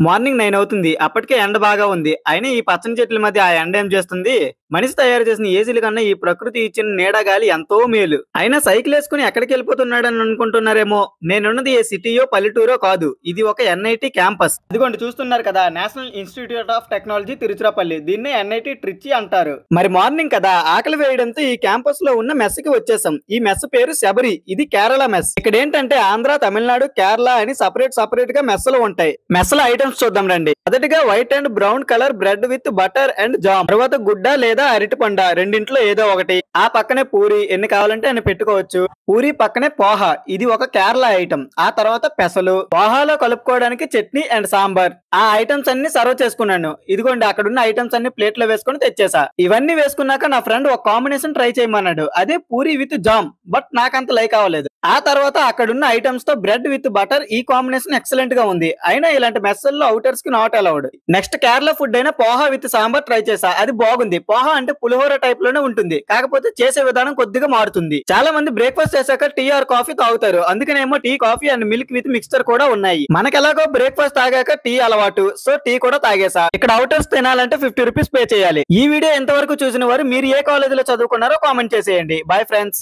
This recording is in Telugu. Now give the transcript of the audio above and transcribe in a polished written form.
మార్నింగ్ 9 అవుతుంది. అప్పటికే ఎండ బాగా ఉంది. అయినా ఈ పచ్చని చెట్ల మధ్య ఆ ఎండ ఏం చేస్తుంది? మనిషి తయారు చేసిన ఏసీల కన్నా ఈ ప్రకృతి ఇచ్చిన నీడ గాలి ఎంతో మేలు. అయినా సైకిలేసుకొని ఎక్కడికెళ్ళిపోతున్నాడని అనుకుంటున్నారేమో! నేనున్నది ఏ సిటీయో, పల్లెటూరో కాదు. ఇది ఒక ఎన్ఐటీ క్యాంపస్. ఇదిగోండి చూస్తున్నారు కదా! National institute of technology Tiruchirappalli. దీన్నే ఎన్ఐటీ ట్రిచి అంటారు. మరి మార్నింగ్ కదా! ఆకలి వేయడంతో ఈ క్యాంపస్‌లో ఉన్న మెస్‌కి వచ్చేసాం. ఈ మెస్ పేరు శబరి. ఇది కేరళ మెస్. ఇక్కడేంటంటే ఆంధ్ర, తమిళనాడు, కేరళ అని సెపరేట్‌గా మెస్‌లు ఉంటాయి. మెస్‌ల ఐటెమ్స్ చూద్దాం రండి. మొదటిగా white and brown colour bread with butter and jam. తర్వాత గుడ్డ లేదా అరటిపండ రెండింట్లో ఏదో ఒకటి. ఆ పక్కనే పూరి ఎన్ని కావాలంటే అన్ని పెట్టుకోవచ్చు. పూరి పక్కనే పోహా. ఇది ఒక కేరళ ఐటమ్. ఆ తర్వాత పెసలు. పోహాలో కలుపుకోవడానికి చట్నీ అండ్ సాంబార్. ఆ ఐటమ్స్ అన్ని సర్వ్ చేసుకున్నాను. ఇదిగోండి అక్కడున్న ఐటమ్స్ అన్ని ప్లేట్లో వేసుకొని తెచ్చేసా. ఇవన్నీ వేసుకున్నాక నా ఫ్రెండ్ ఒక కాంబినేషన్ ట్రై చేయమన్నాడు. అదే పూరి విత్ జామ్. బట్ నాకంత లైక్ అవ్వలేదు. ఆ తర్వాత అక్కడున్న ఐటమ్స్ తో బ్రెడ్ విత్ బటర్ ఈ కాంబినేషన్ ఎక్సలెంట్ గా ఉంది. అయినా ఇలాంటి మెస్సల్లో అవుటర్స్ కి not allowed. Next Kerala food అయిన పోహా విత్ సాంబార్ ట్రై చేసా. అది బాగుంది. పోహా అంటే పులిహోర టైప్ లోనే ఉంటుంది. కాకపోతే చేసే విధానం కొద్దిగా మారుతుంది. చాలా మంది బ్రేక్ఫాస్ట్ చేశాక టీ ఆర్ కాఫీ తాగుతారు. అందుకనేమో tea, coffee and milk with mixture కూడా ఉన్నాయి. మనకెలాగో బ్రేక్ఫాస్ట్ తాగాక టీ అలవాటు. సో టీ కూడా తాగేసా. ఇక్కడ అవుటర్స్ తినాలంటే 50 రూపీస్ పే చేయాలి. ఈ వీడియో ఎంతవరకు చూసిన వారు మీరు ఏ కాలేజీలో చదువుకున్నారో కామెంట్ చేసేయండి. Bye friends.